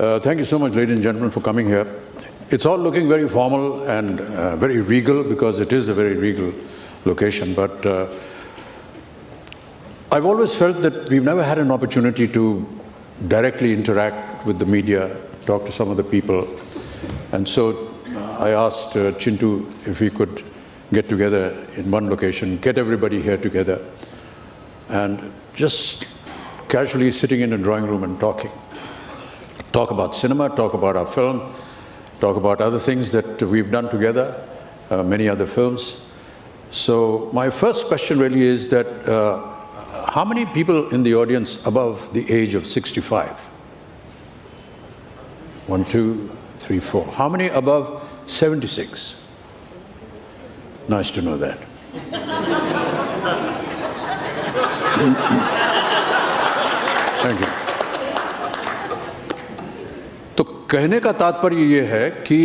Thank you so much, ladies and gentlemen, for coming here. It's all looking very formal and very regal because it is a very regal location. But I've always felt that we've never had an opportunity to directly interact with the media, talk to some of the people. And so I asked Chintu if we could get together in one location, get everybody here together, and just casually sitting in a drawing room and talking. Talk about cinema, talk about our film, talk about other things that we've done together, many other films. So my first question really is that how many people in the audience above the age of 65? 1, 2, 3, 4. How many above 76? Nice to know that. Thank you. तो कहने का तात्पर्य ये है कि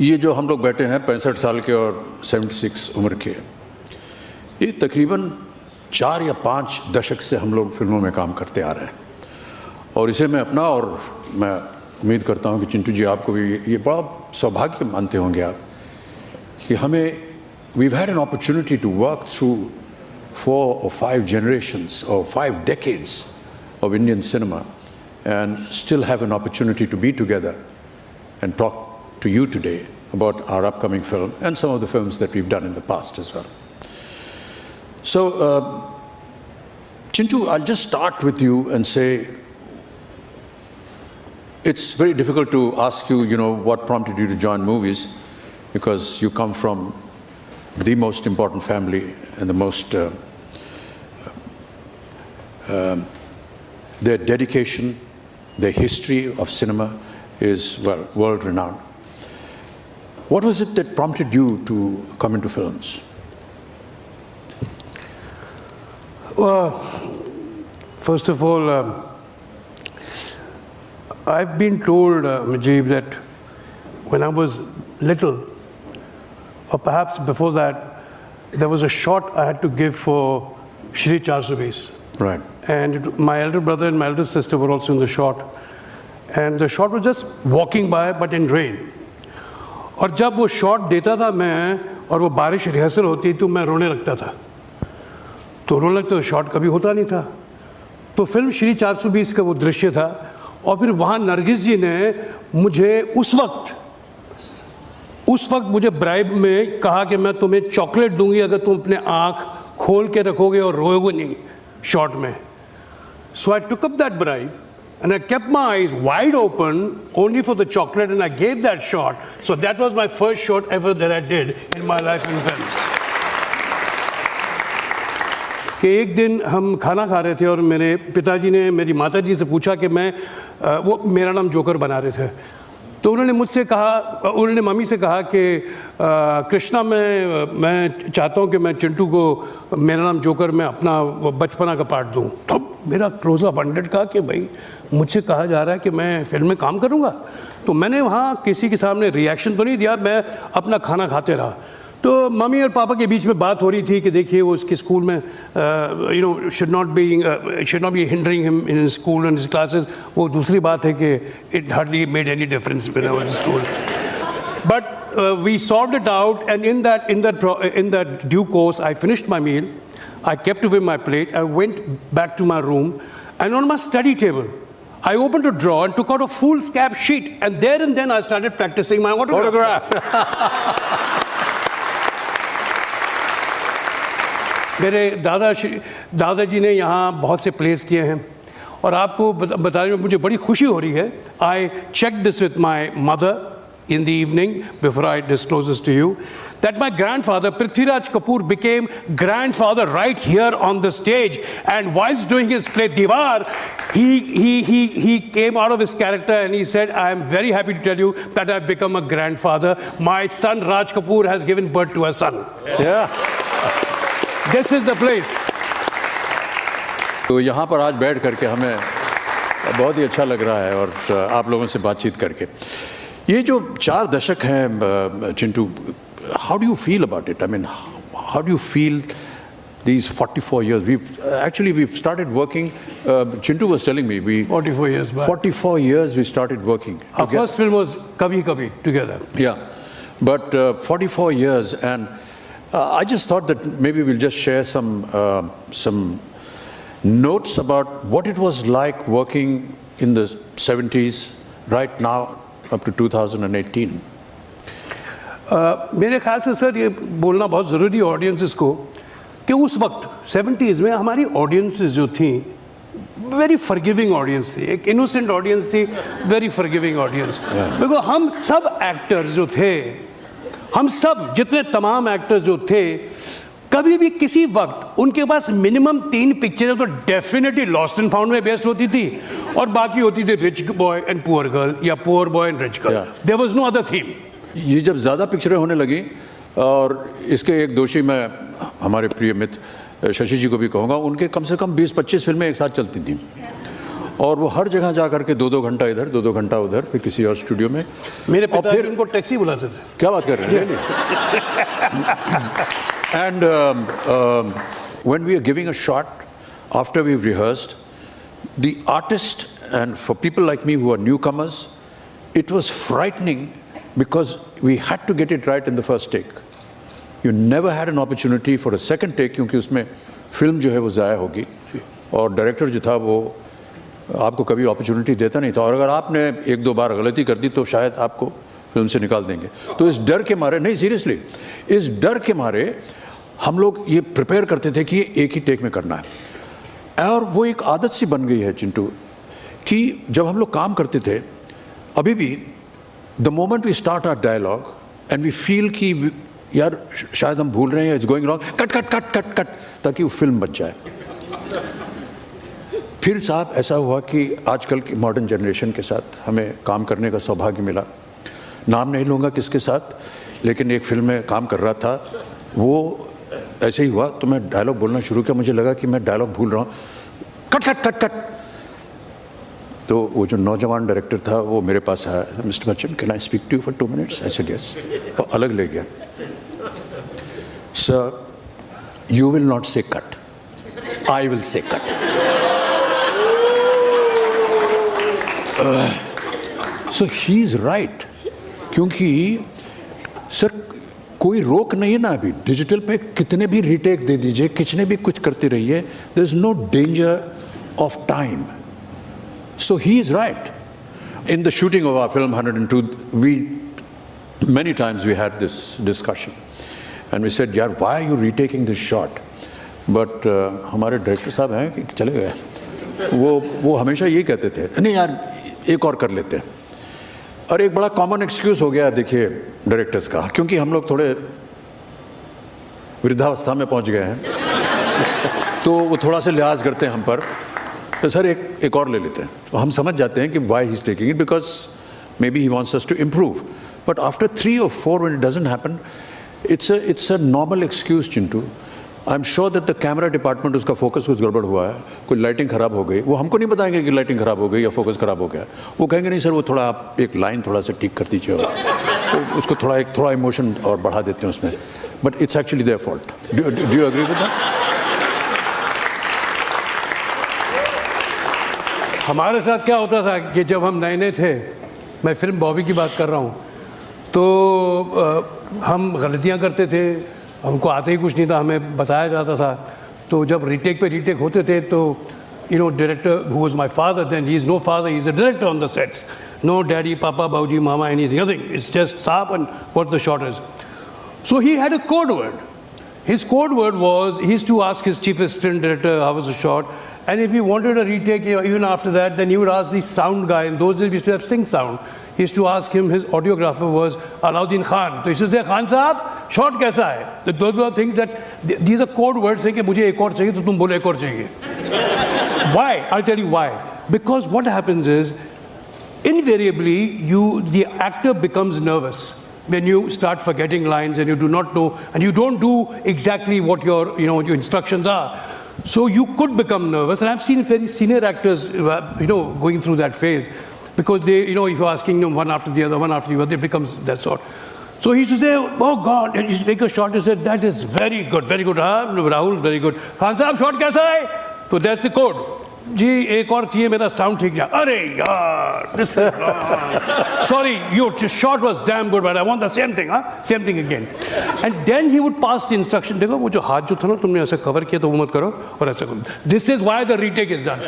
ये जो हम लोग बैठे हैं 65 साल के और 76 उम्र के, ये तकरीबन 4 या 5 दशक से हम लोग फिल्मों में काम करते आ रहे हैं। और इसे मैं अपना और मैं उम्मीद करता हूँ कि चिंटू जी आपको भी ये बड़ा सौभाग्य मानते होंगे आप कि हमें we've had an opportunity to work through 4 or 5 generations or 5 decades of Indian cinema and still have an opportunity to be together and talk to you today about our upcoming film and some of the films that we've done in the past as well. So, Chintu, I'll just start with you and say, it's very difficult to ask you, what prompted you to join movies, because you come from the most important family and the most, their dedication, their history of cinema is, well, world-renowned. What was it that prompted you to come into films? Well, first of all, I've been told, Mujib, that when I was little, or perhaps before that, there was a shot I had to give for Shri 420. Right. And my elder brother and my elder sister were also in the shot. And the shot was just walking by, but in rain. और जब वो shot देता था मैं और वो बारिश rehearsal होती तो मैं रोने लगता था। तो रोने लगता तो शॉट कभी होता नहीं था। तो फिल्म श्री 420 का वो दृश्य था और फिर वहाँ नरगिस जी ने मुझे उस वक्त मुझे ब्राइब में कहा कि मैं तुम्हें चॉकलेट दूंगी अगर तुम अपने आँख खोल के रखोगे और रोओगे नहीं शॉट में। So I took up that bribe and I kept my eyes wide open only for the chocolate and I gave that shot. So that was my first shot ever that I did in my life in films. कि एक दिन हम खाना खा रहे थे और मेरे पिताजी ने मेरी माताजी से पूछा कि वो मेरा नाम जोकर बना रहे थे। तो उन्होंने मम्मी से कहा कि कृष्णा मैं चाहता हूँ कि मैं चिंटू को मेरा नाम जोकर में अपना बचपना का पार्ट दूँ। तब मेरा क्लोज अप 100 कहा कि भाई मुझसे कहा जा रहा है कि मैं फिल्म में काम करूँगा। तो मैंने वहाँ किसी के सामने रिएक्शन तो नहीं दिया, मैं अपना खाना खाते रहा। तो मम्मी और पापा के बीच में बात हो रही थी कि देखिए वो उसके स्कूल में should not be hindering him in his school and his classes। वो दूसरी बात है कि it hardly made any difference when I was in school। But we solved it out, and in that due course I finished my meal, I kept away my plate, I went back to my room, and on my study table I opened a drawer and took out a foolscap sheet, and there and then I started practicing my autograph। मेरे दादाजी ने यहाँ बहुत से place किए हैं और आपको बताने में मुझे बड़ी खुशी हो रही है। I checked this with my mother in the evening before I disclose this to you, that my grandfather Prithviraj Kapoor became grandfather right here on the stage, and whilst doing his play Diwar, he came out of his character and he said, I am very happy to tell you that I've become a grandfather. My son Raj Kapoor has given birth to a son। Yeah। This is the place। तो यहाँ पर आज बैठ करके हमें बहुत ही अच्छा लग रहा है और आप लोगों से बातचीत करके। ये जो 4 दशक हैं Chintu, how do you feel about it? I mean, how do you feel these 44 years. We've started working. Chintu was telling me 44 years back. 44 years we started working. Our first film was Kabhi Kabhi together. Yeah, but 44 years, and I just thought that maybe we'll just share some notes about what it was like working in the 70s, right now up to 2018. मेरे ख्याल से sir ये बोलना बहुत ज़रूरी है audiences को कि उस वक्त 70s में हमारी ऑडियंसेस जो थी वेरी फॉरगिविंग ऑडियंस थी, एक इनोसेंट ऑडियंस थी, वेरी फॉरगिविंग ऑडियंस। बिकॉज हम सब एक्टर्स जो थे, हम सब जितने तमाम एक्टर्स जो थे, कभी भी किसी वक्त उनके पास मिनिमम 3 पिक्चरें तो डेफिनेटली लॉस्ट एंड फाउंड में बेस्ट होती थी, और बाकी होती थी rich boy and poor girl या poor boy and rich girl. There was no other theme. ये जब ज़्यादा पिक्चरें होने लगी, और इसके एक दोषी मैं हमारे प्रिय मित्र शशि जी को भी कहूँगा, उनके कम से कम 20-25 फिल्में एक साथ चलती थी, और वो हर जगह जा करके 2-2 घंटा इधर, 2-2 घंटा उधर, फिर किसी और स्टूडियो में। मेरे पिता उनको टैक्सी बुलाते थे। क्या बात कर रहे हैं? And when we are giving a shot, after we've rehearsed, the artist, and for people like me who are newcomers, it was frightening because we had to get it right in the first take. You never had an opportunity for a second take, क्योंकि उसमें film जो है वो ज़ाया होगी, और director जो था वो आपको कभी अपॉर्चुनिटी देता नहीं था, और अगर आपने 1-2 बार गलती कर दी तो शायद आपको फिल्म से निकाल देंगे। तो इस डर के मारे, नहीं सीरियसली, इस डर के मारे हम लोग ये प्रिपेयर करते थे कि ये एक ही टेक में करना है। और वो एक आदत सी बन गई है चिंटू, कि जब हम लोग काम करते थे, अभी भी the moment we start our dialogue and we feel कि यार शायद हम भूल रहे हैं, it's going wrong, cut cut cut cut cut, ताकि वो फिल्म बच जाए। फिर साहब ऐसा हुआ कि आजकल की मॉडर्न जनरेशन के साथ हमें काम करने का सौभाग्य मिला। नाम नहीं लूँगा किसके साथ, लेकिन एक फिल्म में काम कर रहा था, वो ऐसे ही हुआ तो मैं डायलॉग बोलना शुरू किया, मुझे लगा कि मैं डायलॉग भूल रहा हूँ, कट कट कट कट। तो वो जो नौजवान डायरेक्टर था वो मेरे पास आया, mister Bachchan can I speak to you for 2 minutes? I said yes. और अलग ले गया, sir you will not say cut, I will say cut. So he is right, क्योंकि सर कोई रोक नहीं है ना, अभी डिजिटल पे कितने भी रीटेक दे दीजिए, कितने भी कुछ करते रहिए, there is no danger of time. So he is right. In the shooting of our film 102, many times we had this discussion and we said, यार why are you retaking this shot? But हमारे director साहब हैं कि चले गए, वो हमेशा यही कहते थे, नहीं यार एक और कर लेते हैं। और एक बड़ा कॉमन एक्सक्यूज़ हो गया देखिए डायरेक्टर्स का, क्योंकि हम लोग थोड़े वृद्धावस्था में पहुंच गए हैं, तो वो थोड़ा सा लिहाज करते हैं हम पर, तो सर एक और ले लेते हैं। तो हम समझ जाते हैं कि why he is taking it, because maybe he wants us to improve. But after 3 or 4 when it doesn't happen, it's a normal excuse, Chintu. I am sure that the camera department, उसका focus कुछ गड़बड़ हुआ है, कोई lighting ख़राब हो गई, वो हमको नहीं बताएंगे कि लाइटिंग ख़राब हो गई या फोकस ख़राब हो गया। वो कहेंगे नहीं सर, वो थोड़ा आप एक लाइन थोड़ा सा ठीक कर दीजिए, तो उसको थोड़ा इमोशन और बढ़ा देते हैं उसमें, but it's actually their fault. Do you agree with that? हमारे साथ क्या होता था कि जब हम नए नए थे, मैं फिल्म बॉबी की बात कर रहा हूँ, तो हम गलतियाँ करते थे, हमको आते ही कुछ नहीं था, हमें बताया जाता था। तो जब रीटेक पे रीटेक होते थे तो director who was my father then, he is no father, he is a director on the sets. No daddy, papa, bauji, mama, anything, nothing. It's just saap and what the shot is. So he had a code word. His code word was, he used to ask his chief assistant director how was the shot, and if he wanted a retake, even after that, then he would ask the sound guy. In those days we used to have sync sound. He used to ask him, his audiographer was Alauddin Khan. So he used to say, Khan Sahab, shot kaisa hai? Those are things that, these are code words saying कि मुझे एक और चाहिए तो तुम बोलो एक और चाहिए. Why? I'll tell you why. Because what happens is, invariably, the actor becomes nervous when you start forgetting lines and you do not know, and you don't do exactly what your instructions are. So you could become nervous, and I've seen very senior actors, going through that phase, because they, if you're asking them one after the other, it becomes that sort. So he used to say, oh God, and he used to take a shot and say, that is very good, Rahul, very good. Khan Sahab, shot kaisa hai? So that's the code. जी एक और चाहिए मेरा sound ठीक गया अरे यार this is wrong. Sorry, your shot was damn good but I want the same thing again. And then he would pass the instruction, देखो वो जो हाथ जो था ना तुमने ऐसे कवर किया तो वो मत करो और ऐसा करो. This is why the retake is done.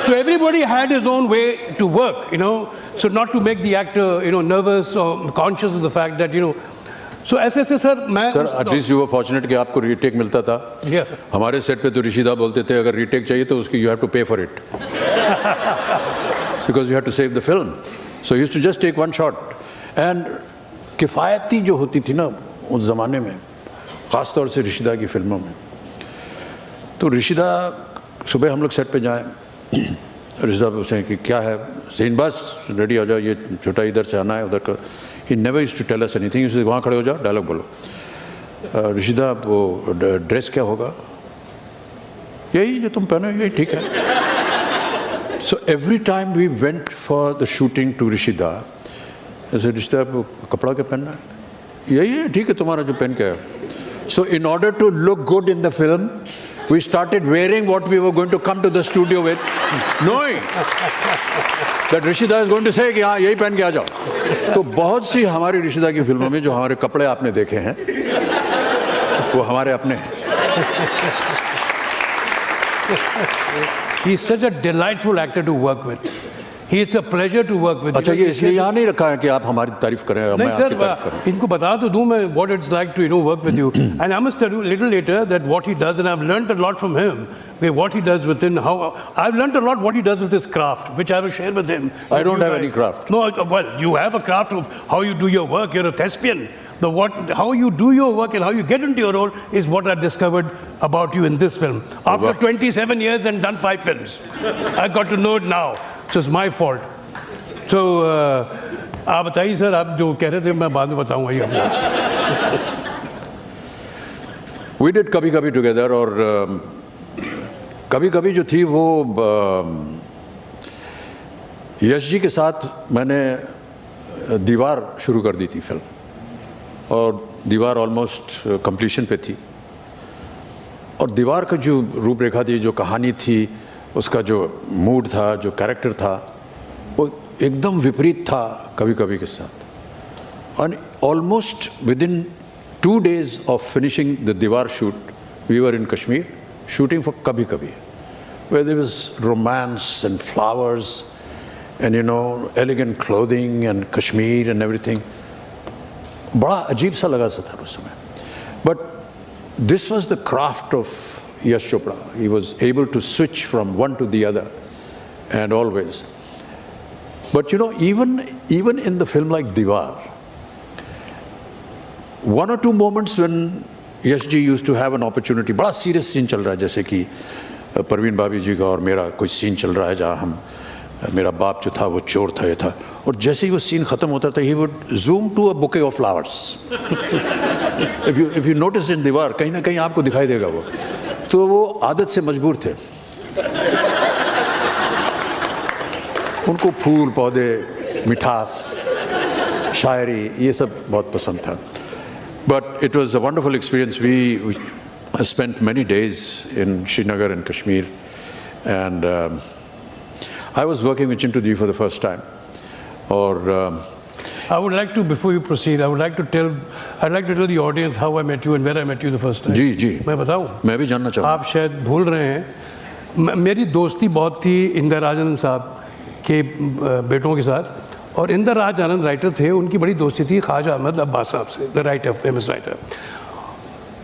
So everybody had his own way to work, you know, so not to make the actor, you know, nervous or conscious of the fact that, you know. So ऐसे sir मैं sir at least you were fortunate कि आपको retake मिलता था. हमारे set पे तो ऋषिदा बोलते थे अगर रीटेक चाहिए तो उसकी you have to pay for it because you have to save the film. So used to just take one shot. And किफ़ायती जो होती थी ना उस ज़माने में, ख़ास तौर से ऋषिदा की फिल्मों में, तो ऋषिदा सुबह हम लोग सेट पे जाएं, ऋषिदा पूछें कि क्या है सीन, बस रेडी हो जाओ, ये छोटा इधर से आना है उधर का. He never used to tell us anything. He said, वहाँ खड़े हो जाओ, डायलॉग बोलो. ऋषिदा वो ड्रेस क्या होगा, यही जो तुम पहनो यही ठीक है. So every time we went for the shooting to ऋषिदा, ऐसे ऋषिदा वो कपड़ा क्या पहनना है, यही है ठीक है तुम्हारा जो पहन के है. So in order to look good in the film, we started wearing what we were going to come to the studio with, knowing that ऋषिदा is going to say कि हाँ यही पहन के आ जाओ. तो बहुत सी हमारी ऋषिदा की फिल्मों में जो हमारे कपड़े आपने देखे हैं वो हमारे अपने हैं. He is such a delightful actor to work with. He is a pleasure to work with. अच्छा, ये इसलिए यहाँ नहीं रखा है कि आप हमारी तारीफ करें और मैं आपकी तारीफ करूं. इनको बता तो दूं मैं what it's like to, you know, work with you. And I must tell you a little later that what he does, and I've learned a lot from him, what he does within, how I've learned a lot what he does with his craft, which I will share with him. I don't have any craft. No, well, you have a craft of how you do your work. You're a thespian. How you do your work and how you get into your role is what I discovered about you in this film. After 27 years and done 5 films, I got to know it now. So it's my fault. So आप बताइए sir, आप जो कह रहे थे मैं बाद में बताऊंगा ये. We did कभी कभी together, और कभी कभी जो थी वो यश जी के साथ मैंने दीवार शुरू कर दी थी फिल्म, और दीवार ऑलमोस्ट कंप्लीशन पे थी. और दीवार का जो रूपरेखा थी, जो कहानी थी, उसका जो मूड था, जो कैरेक्टर था, वो एकदम विपरीत था कभी कभी के साथ. और almost with in 2 days of finishing the दीवार shoot, we were in Kashmir shooting for कभी कभी, where there was romance and flowers and, you know, elegant clothing and Kashmir and everything. बड़ा अजीब सा लगा सा था उस समय. But this was the craft of Yash Chopra. He was able to switch from one to the other, and always. But you know, even in the film like Diwar, 1 or 2 moments when Yash ji used to have an opportunity, बड़ा serious scene चल रहा है, जैसे कि परवीन भाभी जी का और मेरा कोई scene चल रहा है जहाँ हम, मेरा बाप जो था वो चोर था, ये था, और जैसे ही वो सीन ख़त्म होता था, he would zoom to a bouquet of flowers. If you notice in दीवार, कहीं ना कहीं आपको दिखाई देगा वो. तो वो आदत से मजबूर थे. उनको फूल पौधे, मिठास, शायरी, ये सब बहुत पसंद था. But it was a wonderful experience. We spent many days in Srinagar and Kashmir, and I was working with Chintu Ji for the first time. Or I would like to, before you proceed, I'd like to tell the audience how I met you and where I met you the first time. जी जी, मैं बताऊं? मैं भी जानना चाहूँगा. आप शायद भूल रहे हैं, मेरी दोस्ती बहुत थी इंदिरा राज आनंद साहब के बेटों के साथ, और इंदिरा राज आनंद राइटर थे, उनकी बड़ी दोस्ती थी ख्वाजा अहमद अब्बास साहब से, द राइटर, फेमस राइटर.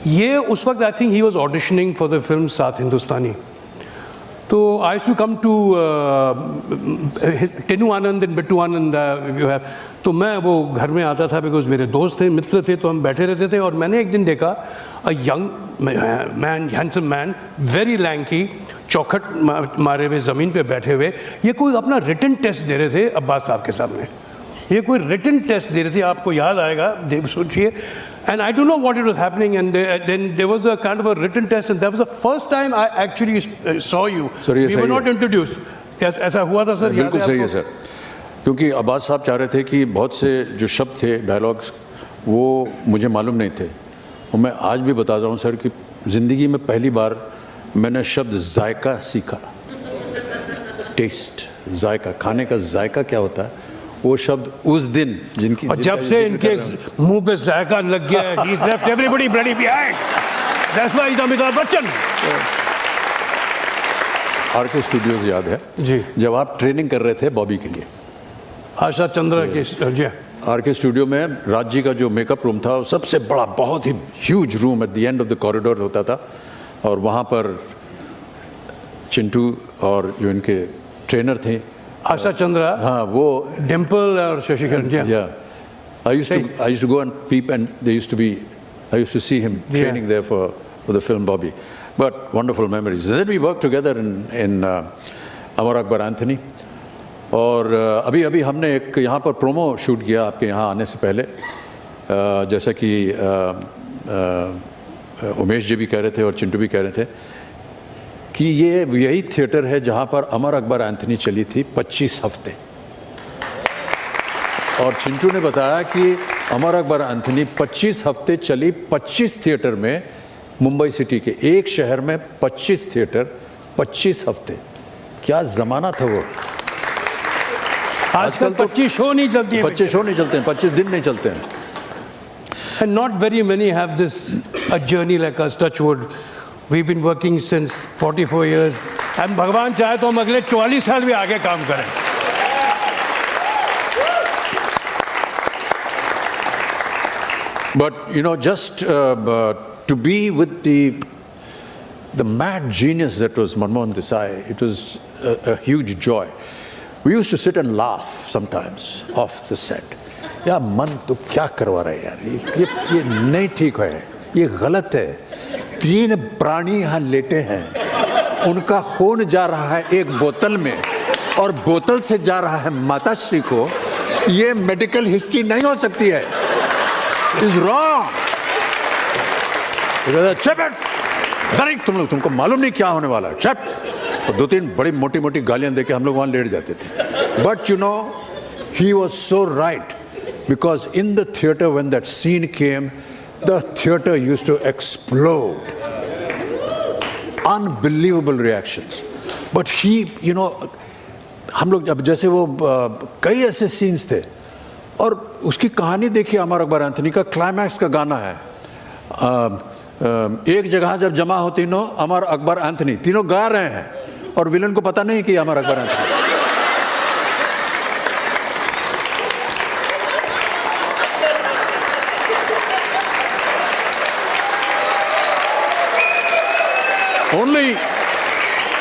ये उस वक्त I think he was auditioning for the film Saat Hindustani. तो I to come to Tinu Anand and Bittu Anand you have. तो मैं वो घर में आता था, बिकॉज मेरे दोस्त थे, मित्र थे, तो हम बैठे रहते थे. और मैंने एक दिन देखा a young man, handsome man, very lanky, चौखट मारे हुए ज़मीन पे बैठे हुए, ये कोई अपना रिटन टेस्ट दे रहे थे अब्बास साहब के सामने. ये कोई रिटन टेस्ट दे रहे थे, आपको याद आएगा, सोचिए. And I don't know what it was happening, and then there was a kind of a written test, and that was the first time I actually saw you. Sir, ये we were not introduced. ऐसा हुआ था sir? बिल्कुल सही है sir, क्योंकि अब्बास साहब चाह रहे थे कि बहुत से जो शब्द थे, डायलॉग्स, वो मुझे मालूम नहीं थे। और मैं आज भी बता रहा हूँ सर कि ज़िंदगी में पहली बार मैंने शब्द जायका सीखा। टेस्ट, जायका, खाने का जायका क्या होता है, वो शब्द उस दिन जिनकी और जब से इनके मुंह पे जायका लग गया है, he's left everybody bloody behind. That's why he's Amitabh Bachchan. RK Studios याद है जी, जब आप ट्रेनिंग कर रहे थे बॉबी के लिए, आशा चंद्रा के जी, आरके स्टूडियो में राज जी का जो मेकअप रूम था, वो सबसे बड़ा बहुत ही huge room at the end of the corridor होता था। और वहाँ पर चिंटू और जो इनके ट्रेनर थे, आशा चंद्रा, हाँ, वो डिम्पल और शशिकरण जी, yeah, I used to go and peep, and I used to see him training there for the film Bobby. But wonderful memories. Then we worked together in Amar Akbar Anthony. और अभी हमने एक यहाँ पर प्रोमो शूट किया आपके यहाँ आने से पहले, जैसा कि उमेश जी भी कह रहे थे और चिंटू भी कह रहे थे कि ये यही थिएटर है जहाँ पर अमर अकबर एंथनी चली थी 25 हफ्ते। और चिंटू ने बताया कि अमर अकबर एंथनी 25 हफ्ते चली 25 थिएटर में, मुंबई सिटी के एक शहर में 25 थिएटर 25 हफ्ते। क्या ज़माना था वो। आजकल तो 25 शो नहीं चलती है, 25 शो नहीं चलते हैं, 25 दिन नहीं चलते हैं। And not very many have this a journey like us, touch wood. We've been working since 44 years. And भगवान चाहे तो हम अगले 44 साल भी आगे काम करें। But you know, just to be with the mad genius that was Manmohan Desai, it was a huge joy. We used to sit and laugh sometimes off the set. यार मन तो क्या करवा रहा है यार, ये नहीं ठीक है, ये गलत है। 3 प्राणी यहाँ लेटे हैं, उनका खून जा रहा है एक बोतल में और बोतल से जा रहा है माताश्री को। ये मेडिकल हिस्ट्री नहीं हो सकती है। Is wrong. तुमको मालूम नहीं क्या होने वाला है, चुप। और 2-3 बड़ी मोटी मोटी गालियां देके हम लोग वहां लेट जाते थे। But you know, he was so right, because in the theater when that scene came, the theater used to explode. Unbelievable reactions. But he, you know, हम लोग अब जैसे वो कई ऐसे सीन्स थे, और उसकी कहानी देखिए। अमर अकबर एंथनी का क्लाइमैक्स का गाना है, एक जगह जब जमा हो तीनों, अमर अकबर एंथनी, तीनों गा रहे हैं और विलन को पता नहीं कि Amar Akbar Anthony.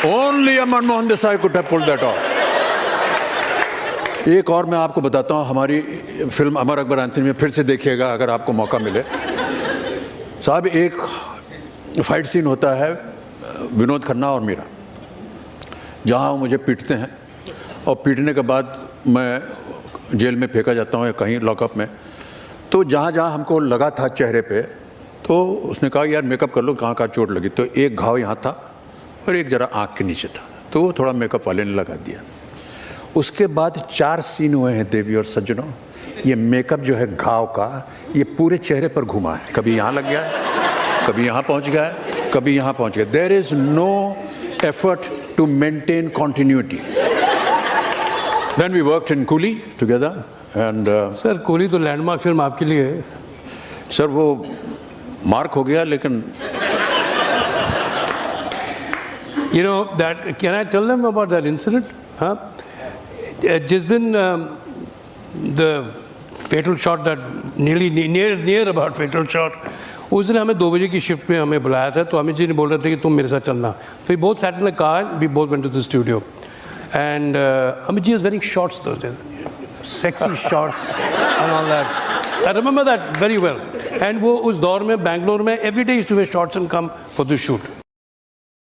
Only Manmohan Desai could have pulled that off. एक और मैं आपको बताता हूँ, हमारी फिल्म अमर अकबर एंथनी में फिर से देखिएगा अगर आपको मौका मिले साहब। एक फाइट सीन होता है विनोद खन्ना और मेरा, जहाँ वो मुझे पीटते हैं और पीटने के बाद मैं जेल में फेंका जाता हूँ या कहीं लॉकअप में। तो जहाँ जहाँ हमको लगा था चेहरे पे, तो उसने कहा यार मेकअप कर लो, कहाँ कहाँ चोट लगी। तो एक घाव यहाँ था और एक ज़रा आँख के नीचे था, तो वो थोड़ा मेकअप वाले ने लगा दिया। उसके बाद 4 सीन हुए हैं देवी और सज्जनों। ये मेकअप जो है घाव का, ये पूरे चेहरे पर घुमा है, कभी यहाँ लग गया है, कभी यहाँ पहुँच गया है, कभी यहाँ पहुँच गया। There is no effort to maintain continuity. Then we worked in Coolie together and sir Coolie तो लैंडमार्क फिल्म आपके लिए है। सर वो मार्क हो गया, लेकिन You know that, can I tell them about that incident? Huh? जिस दिन the fatal shot, that near about fatal shot, उस दिन हमें 2 बजे की शिफ्ट में हमें बुलाया था। तो अमित जी ने बोल रहे थे कि तुम मेरे साथ चलना। So we both sat in the car, we both went to the studio, and Amit ji was wearing shorts those days, sexy shorts and all that. I remember that very well. And वो उस दौर में बैंगलोर में every day used to wear shorts and come for the shoot.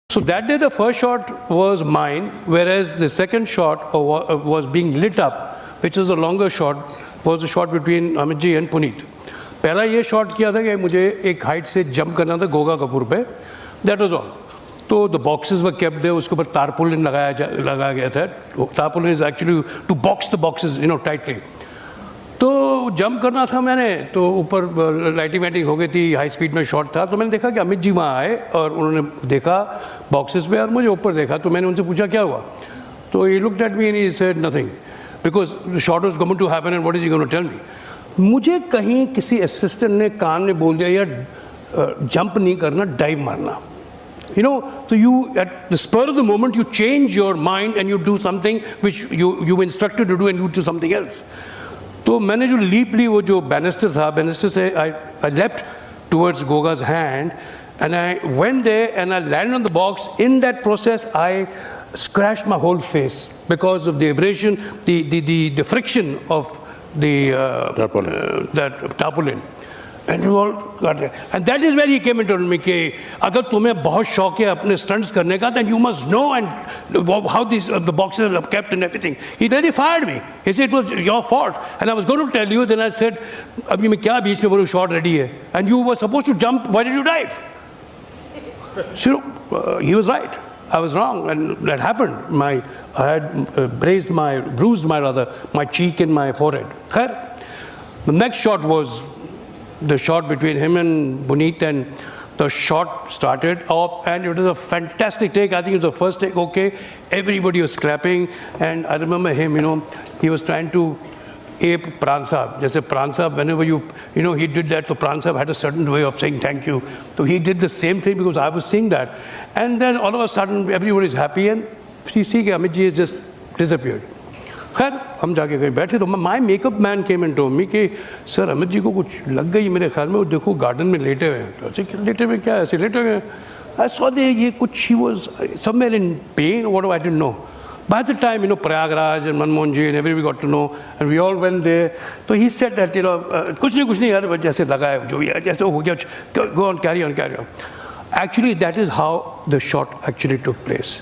So that day the first shot was mine, whereas the second shot was being lit up, which was a longer shot, was a shot between Amit ji and Puneet. पहला ये shot किया था कि मुझे एक height से jump करना था गोगा कपूर पे, that was all. तो the boxes were kept there, उसके ऊपर तारपुलिन लगाया गया था। Tarpaulin is actually to box the boxes, you know, tightly. तो जंप करना था मैंने, तो ऊपर लाइटिंग वाइटिंग हो गई थी, हाई स्पीड में शॉट था, तो मैंने देखा कि अमित जी वहाँ आए और उन्होंने देखा बॉक्सेस पे और मुझे ऊपर देखा, तो मैंने उनसे पूछा क्या हुआ, तो he looked at me and he said nothing because the shot was going to happen and what is he going to tell me. मुझे कहीं किसी असिस्टेंट ने कान में बोल दिया यार जंप नहीं करना, डाइव मारना। You know, so you at the spur of the moment you change your mind and you do something which you were instructed to do and you do something else. तो मैंने जो leap ली, वो जो banister था, banister से I leapt towards Goga's hand and I went there and I landed on the box. In that process, I scratched my whole face because of the abrasion, the friction of the that tarpaulin. And we all got it. And that is where he came into me कि अगर तुम्हें बहुत शौक है अपने stunts करने का, then you must know and how these the boxes are kept and everything. He really fired me. He said it was your fault. And I was going to tell you, then I said, अभी मैं क्या बीच में बोलूँ, shot ready है. And you were supposed to jump. Why did you dive? So he was right. I was wrong, and that happened. I had bruised my cheek and my forehead. The next shot was the shot between him and Puneet, and the shot started off and it was a fantastic take. I think it was the first take, okay. Everybody was clapping and I remember him, you know, he was trying to ape Pran Sahab. Jaise Pran Sahab, whenever you know, he did that, so Pran Sahab had a certain way of saying thank you. So he did the same thing because I was seeing that. And then all of a sudden everybody is happy and you see Amit ji has just disappeared. खैर हम जाके कहीं बैठे तो my makeup man came and told me कि sir Amit ji को कुछ लग गई मेरे ख्याल में, वो देखो गार्डन में लेटे हुए हैं। तो ऐसे लेटे हुए क्या, ऐसे लेटे हुए हैं। आई सॉ दे ये कुछ he was somewhere in pain, what I didn't know. By the time, you know, Prayagraj and Manmohan ji and everybody got to know and we all went there. तो he said that, you know, कुछ नहीं यार, जैसे लगा है जो भी है, जैसे हो गया, go on, carry on. Actually, that is how the shot actually took place.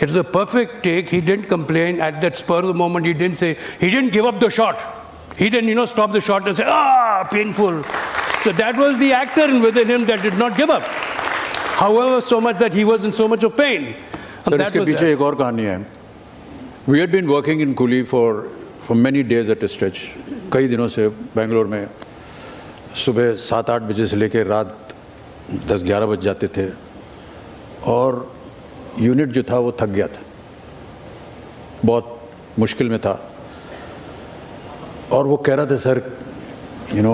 It was a perfect take. He didn't complain at that spur of the moment. He didn't say, he didn't give up the shot. He didn't, you know, stop the shot and say, painful. So that was the actor within him that did not give up. However, so much that he was in so much of pain. Sir, इसके पीछे एक और कहानी है. We had been working in Coolie for many days at a stretch. कई दिनों से बेंगलोर में सुबह 7-8 बजे से लेकर रात 10-11 बज जाते थे और यूनिट जो था वो थक गया था, बहुत मुश्किल में था। और वो कह रहा था, सर यू नो,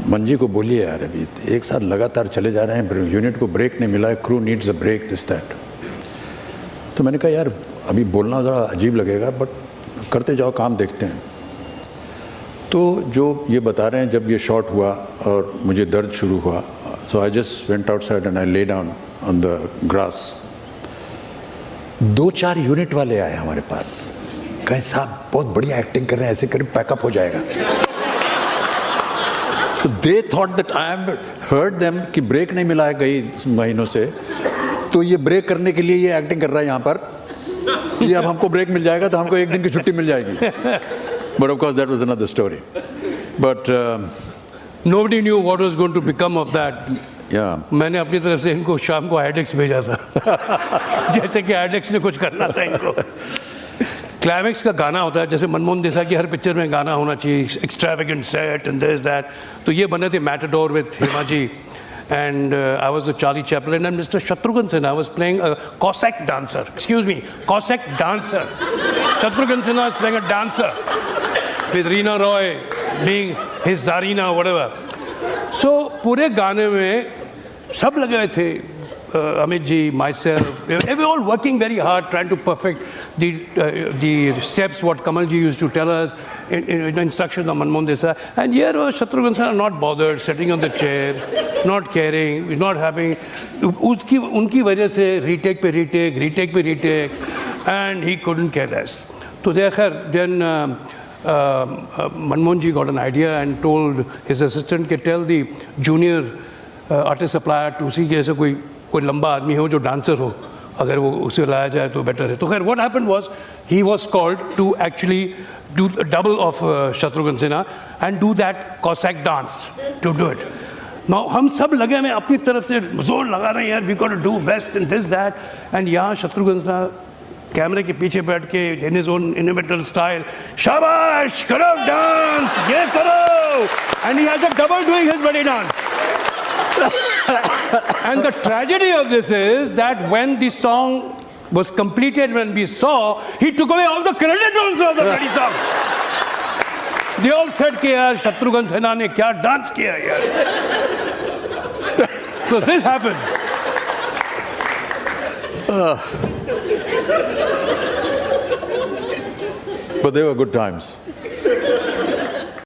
मंजी को बोलिए यार, अभी एक साथ लगातार चले जा रहे हैं, यूनिट को ब्रेक नहीं मिला है, crew needs a break, this that. तो मैंने कहा यार अभी बोलना ज़रा अजीब लगेगा, बट करते जाओ, काम देखते हैं। तो जो ये बता रहे हैं, जब ये शॉट हुआ और मुझे दर्द शुरू हुआ, so I just went outside and I lay down on the grass. 2-4 unit वाले आए हमारे पास, कहे साहब बहुत बढ़िया एक्टिंग कर रहे हैं, ऐसे करें पैकअप हो जाएगा। तो they thought that I have heard them कि ब्रेक नहीं मिला है कई महीनों से, तो ये ब्रेक करने के लिए ये एक्टिंग कर रहा है यहाँ पर, ये अब हमको ब्रेक मिल जाएगा तो हमको एक दिन की छुट्टी मिल जाएगी। But of course that was another story. But nobody knew what was going to become of that. Yeah. मैंने अपनी तरफ से इनको शाम को हेडेक्स भेजा था जैसे कि हेडेक्स ने कुछ करना था इनको। क्लाइमैक्स का गाना होता है, जैसे मनमोहन देसाई की हर पिक्चर में गाना होना चाहिए, extravagant set and this that. तो ये बने थे मैटाडोर विद Hema ji, and I was a Charlie Chaplin and Mr. Shatrughan Sinha was playing a Cossack dancer. Excuse me, Cossack dancer. Shatrughan Sinha was playing a dancer with Reena Roy being his Zarina, whatever. So पूरे गाने में सब लगे हुए थे, Amit ji, myself, we were all working very hard trying to perfect the steps what Kamal ji used to tell us in instructions of Manmohan Desai. And here was Shatrughan Sinha not bothered, sitting on the chair, not caring, not having, उनकी वजह से retake पे retake, and he couldn't care less. So then Manmohan ji got an idea and told his assistant to tell the junior artist supplier to see कि ऐसा कोई लंबा आदमी हो जो डांसर हो, अगर वो उसे लाया जाए तो बेटर है। तो खैर what happened was he was called to actually do a double of Shatrughan Sinha and do that Cossack dance to do it. Now हम सब लगे हमें अपनी तरफ से जोर लगा रहे हैं यार, we got to do best and this that, and यहाँ Shatrughan Sinha कैमरे के पीछे बैठ के in his own inimitable style, शाबाश करो डांस, ये करो, and he has a double doing his bloody dance. And the tragedy of this is that when the song was completed, when we saw, he took away all the credit also of the bloody song. They all said कि यार शत्रुघ्न सिन्हा ने क्या dance किया यार. So this happens. But they were good times.